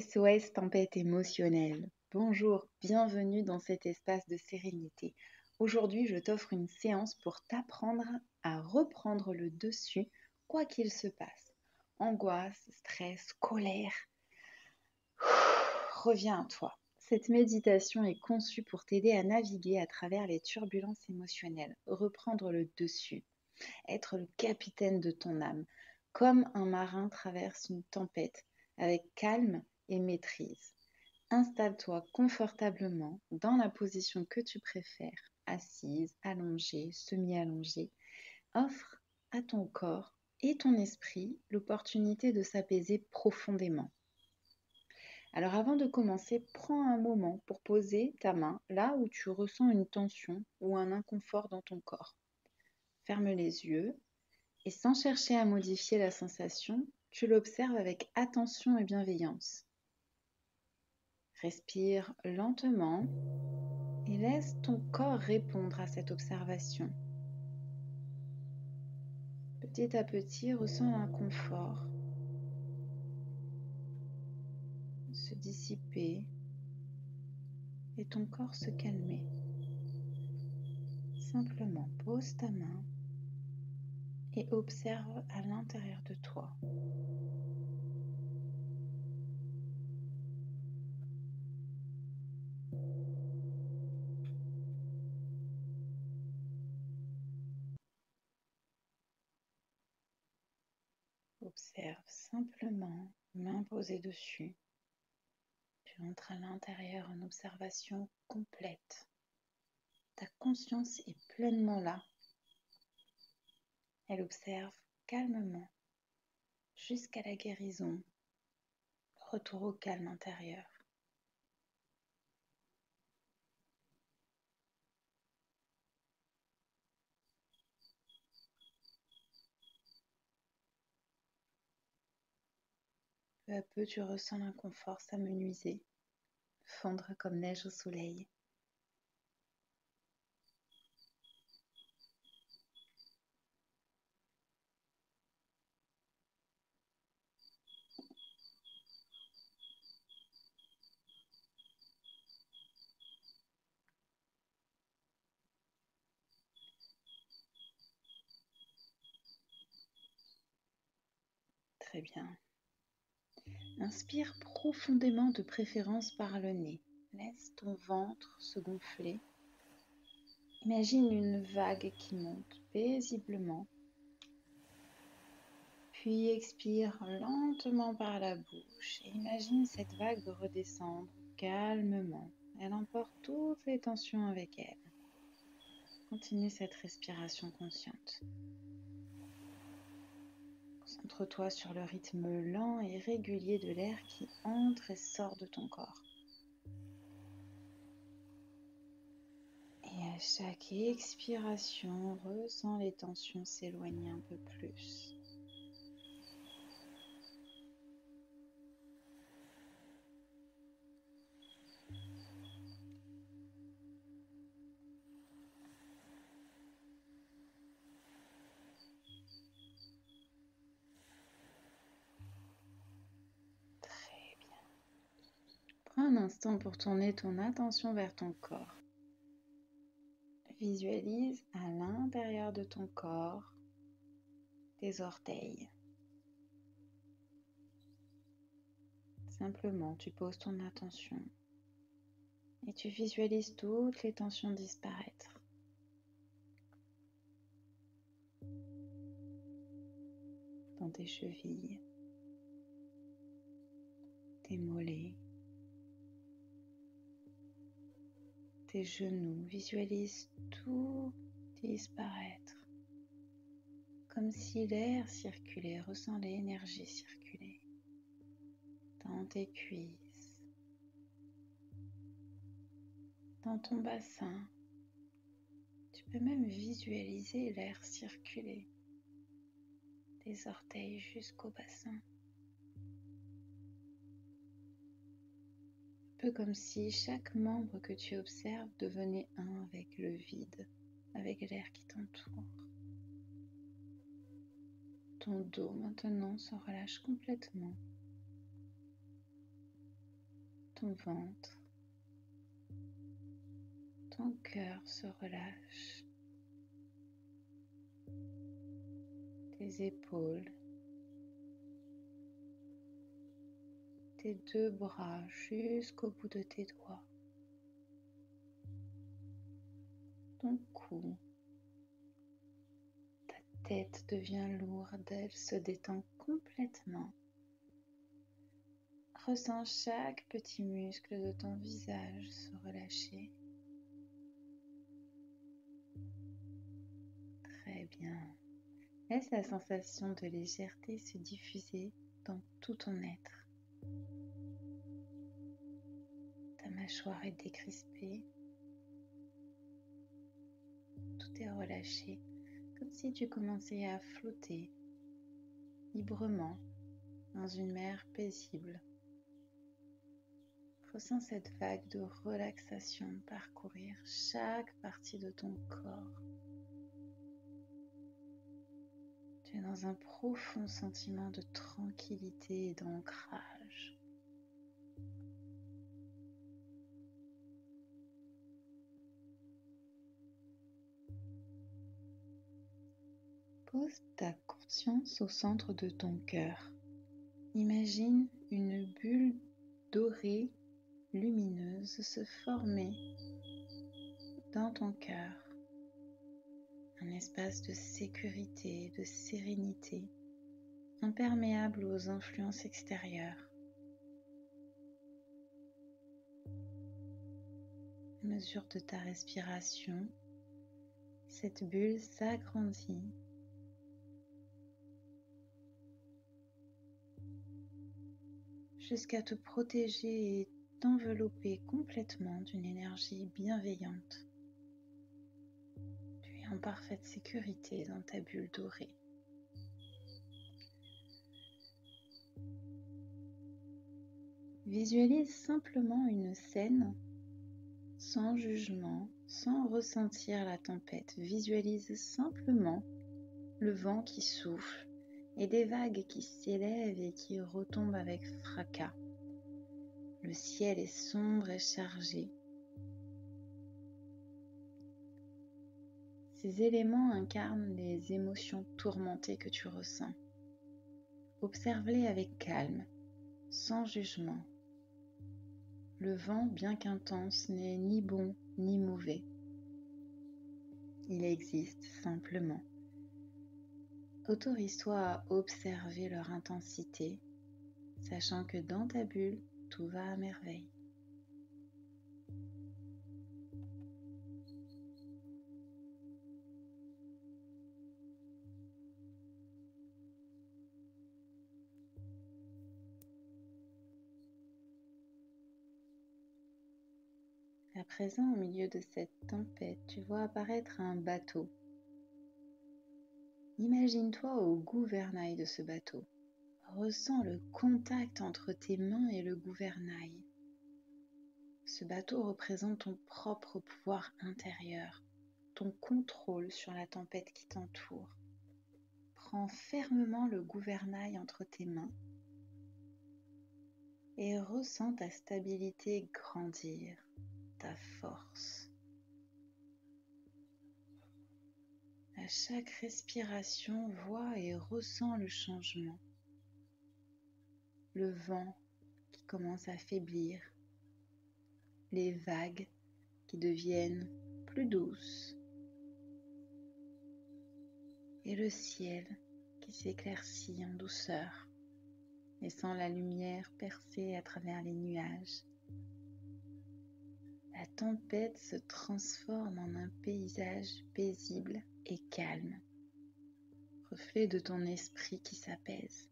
SOS tempête émotionnelle. Bonjour, bienvenue dans cet espace de sérénité. Aujourd'hui, je t'offre une séance pour t'apprendre à reprendre le dessus, quoi qu'il se passe. Angoisse, stress, colère. Reviens à toi. Cette méditation est conçue pour t'aider à naviguer à travers les turbulences émotionnelles, reprendre le dessus, être le capitaine de ton âme, comme un marin traverse une tempête, avec calme et maîtrise. Installe-toi confortablement dans la position que tu préfères, assise, allongée, semi-allongée. Offre à ton corps et ton esprit l'opportunité de s'apaiser profondément. Alors avant de commencer, prends un moment pour poser ta main là où tu ressens une tension ou un inconfort dans ton corps. Ferme les yeux et sans chercher à modifier la sensation, tu l'observes avec attention et bienveillance. Respire lentement et laisse ton corps répondre à cette observation. Petit à petit, ressens l'inconfort se dissiper et ton corps se calmer. Simplement pose ta main et observe à l'intérieur de toi. Observe simplement, main posée dessus. Tu entres à l'intérieur en observation complète. Ta conscience est pleinement là. Elle observe calmement jusqu'à la guérison. Retour au calme intérieur. Peu à peu, tu ressens l'inconfort s'amenuiser, fondre comme neige au soleil. Très bien. Inspire profondément, de préférence par le nez. Laisse ton ventre se gonfler. Imagine une vague qui monte paisiblement. Puis expire lentement par la bouche et imagine cette vague redescendre calmement. Elle emporte toutes les tensions avec elle. Continue cette respiration consciente. Concentre-toi sur le rythme lent et régulier de l'air qui entre et sort de ton corps. Et à chaque expiration, ressens les tensions s'éloigner un peu plus. Très bien. Prends un instant pour tourner ton attention vers ton corps. Visualise à l'intérieur de ton corps tes orteils. Simplement, tu poses ton attention et tu visualises toutes les tensions disparaître. Dans tes chevilles, tes mollets, tes genoux. Visualise tout disparaître. Comme si l'air circulait, ressens l'énergie circuler dans tes cuisses, dans ton bassin. Tu peux même visualiser l'air circuler des orteils jusqu'au bassin. Un peu comme si chaque membre que tu observes devenait un avec le vide, avec l'air qui t'entoure. Ton dos maintenant se relâche complètement. ton ventre, ton cœur se relâche, tes épaules, tes 2 bras jusqu'au bout de tes doigts, ton cou, ta tête devient lourde, elle se détend complètement. Ressens chaque petit muscle de ton visage se relâcher. Très bien. Laisse la sensation de légèreté se diffuser dans tout ton être. Ta mâchoire est décrispée. Tout est relâché, comme si tu commençais à flotter librement dans une mer paisible. Ressens cette vague de relaxation parcourir chaque partie de ton corps. Tu es dans un profond sentiment de tranquillité et d'ancrage. Pose ta conscience au centre de ton cœur. Imagine une bulle dorée, lumineuse se former dans ton cœur. Un espace de sécurité, de sérénité, imperméable aux influences extérieures. À mesure de ta respiration, cette bulle s'agrandit jusqu'à te protéger et t'envelopper complètement d'une énergie bienveillante. Tu es en parfaite sécurité dans ta bulle dorée. Visualise simplement une scène sans jugement, sans ressentir la tempête. Visualise simplement le vent qui souffle et des vagues qui s'élèvent et qui retombent avec fracas. Le ciel est sombre et chargé. Ces éléments incarnent les émotions tourmentées que tu ressens. Observe-les avec calme, sans jugement. Le vent, bien qu'intense, n'est ni bon ni mauvais. Il existe simplement. Autorise-toi à observer leur intensité, sachant que dans ta bulle, tout va à merveille. À présent, au milieu de cette tempête, tu vois apparaître un bateau. Imagine-toi au gouvernail de ce bateau. Ressens le contact entre tes mains et le gouvernail. Ce bateau représente ton propre pouvoir intérieur, ton contrôle sur la tempête qui t'entoure. Prends fermement le gouvernail entre tes mains et ressens ta stabilité grandir, ta force. À chaque respiration, vois et ressens le changement. Le vent qui commence à faiblir, les vagues qui deviennent plus douces et le ciel qui s'éclaircit en douceur, laissant la lumière percer à travers les nuages. La tempête se transforme en un paysage paisible et calme, reflet de ton esprit qui s'apaise.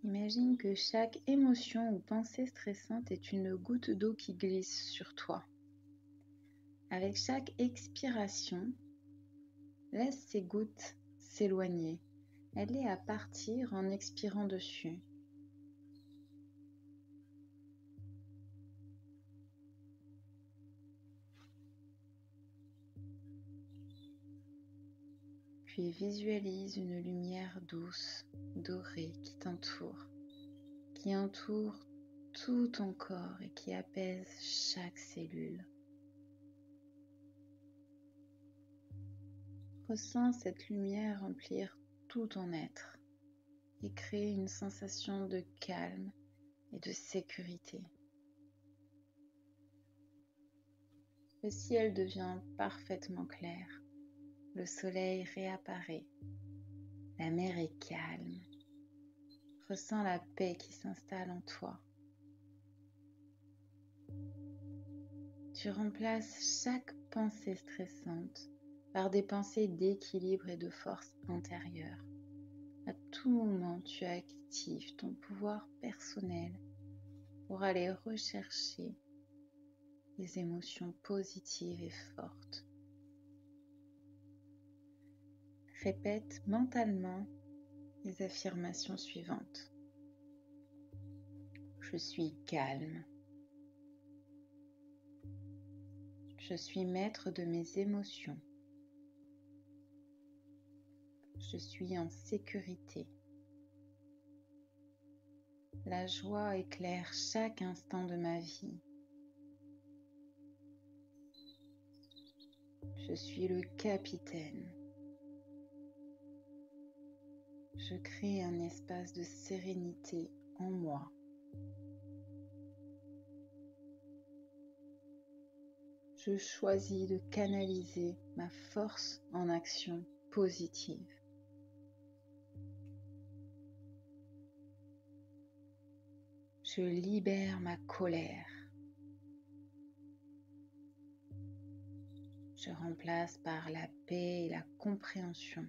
Imagine que chaque émotion ou pensée stressante est une goutte d'eau qui glisse sur toi. Avec chaque expiration, laisse ces gouttes s'éloigner. Aide-les à partir en expirant dessus. Puis visualise une lumière douce, dorée qui entoure tout ton corps et qui apaise chaque cellule. Ressens cette lumière remplir tout ton être et créer une sensation de calme et de sécurité. Le ciel devient parfaitement clair, le soleil réapparaît, la mer est calme. Ressens la paix qui s'installe en toi. Tu remplaces chaque pensée stressante par des pensées d'équilibre et de force intérieure. À tout moment, tu actives ton pouvoir personnel pour aller rechercher des émotions positives et fortes. Répète mentalement les affirmations suivantes. Je suis calme. Je suis maître de mes émotions. Je suis en sécurité. La joie éclaire chaque instant de ma vie. Je suis le capitaine. Je crée un espace de sérénité en moi. Je choisis de canaliser ma force en action positive. Je libère ma colère. Je remplace par la paix et la compréhension.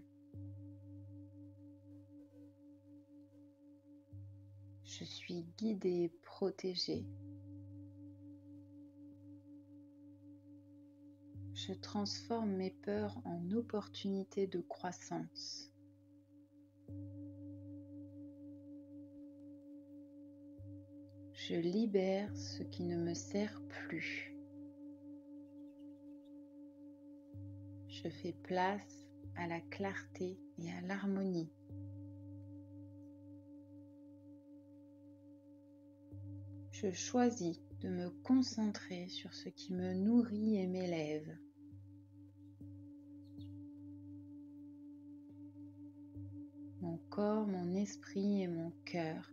Je suis guidée et protégée. Je transforme mes peurs en opportunités de croissance. Je libère ce qui ne me sert plus. Je fais place à la clarté et à l'harmonie. Je choisis de me concentrer sur ce qui me nourrit et m'élève. Mon corps, mon esprit et mon cœur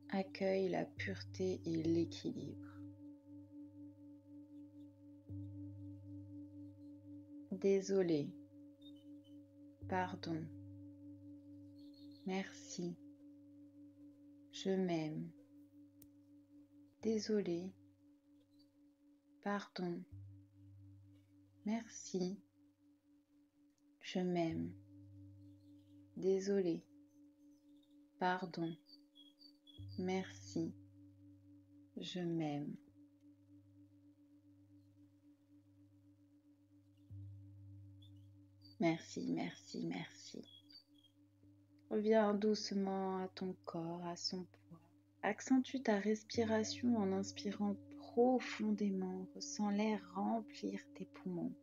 accueillent la pureté et l'équilibre. Désolé, pardon, merci, je m'aime. Désolé, pardon, merci, je m'aime. Désolé, pardon, merci, je m'aime. Merci, merci, merci. Reviens doucement à ton corps, à son poids. Accentue ta respiration en inspirant profondément. Ressens l'air remplir tes poumons.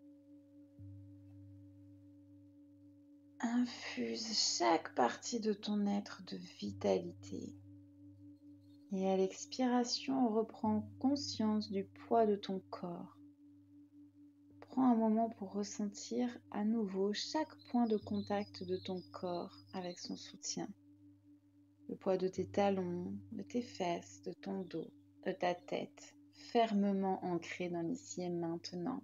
Infuse chaque partie de ton être de vitalité. Et à l'expiration, reprends conscience du poids de ton corps. Prends un moment pour ressentir à nouveau chaque point de contact de ton corps avec son soutien. Le poids de tes talons, de tes fesses, de ton dos, de ta tête, fermement ancré dans l'ici et maintenant.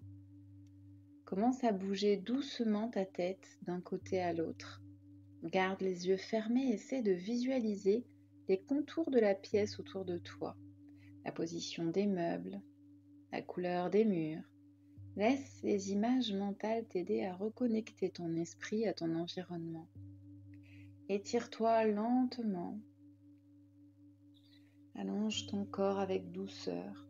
Commence à bouger doucement ta tête d'un côté à l'autre. Garde les yeux fermés et essaie de visualiser les contours de la pièce autour de toi, la position des meubles, la couleur des murs. Laisse les images mentales t'aider à reconnecter ton esprit à ton environnement. Étire-toi lentement. Allonge ton corps avec douceur.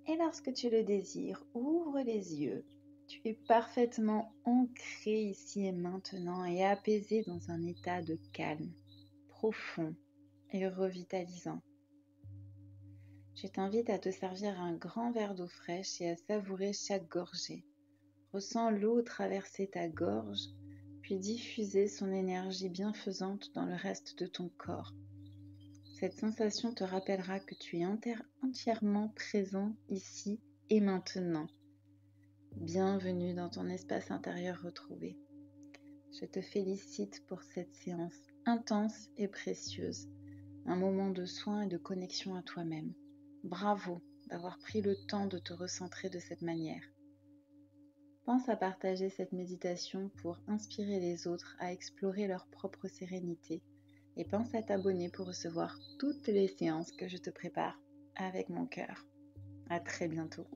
Et lorsque tu le désires, ouvre les yeux. Tu es parfaitement ancré ici et maintenant et apaisé dans un état de calme, profond et revitalisant. Je t'invite à te servir un grand verre d'eau fraîche et à savourer chaque gorgée. Ressens l'eau traverser ta gorge, puis diffuser son énergie bienfaisante dans le reste de ton corps. Cette sensation te rappellera que tu es entièrement présent ici et maintenant. Bienvenue dans ton espace intérieur retrouvé. Je te félicite pour cette séance intense et précieuse, un moment de soin et de connexion à toi-même. Bravo d'avoir pris le temps de te recentrer de cette manière. Pense à partager cette méditation pour inspirer les autres à explorer leur propre sérénité et pense à t'abonner pour recevoir toutes les séances que je te prépare avec mon cœur. À très bientôt.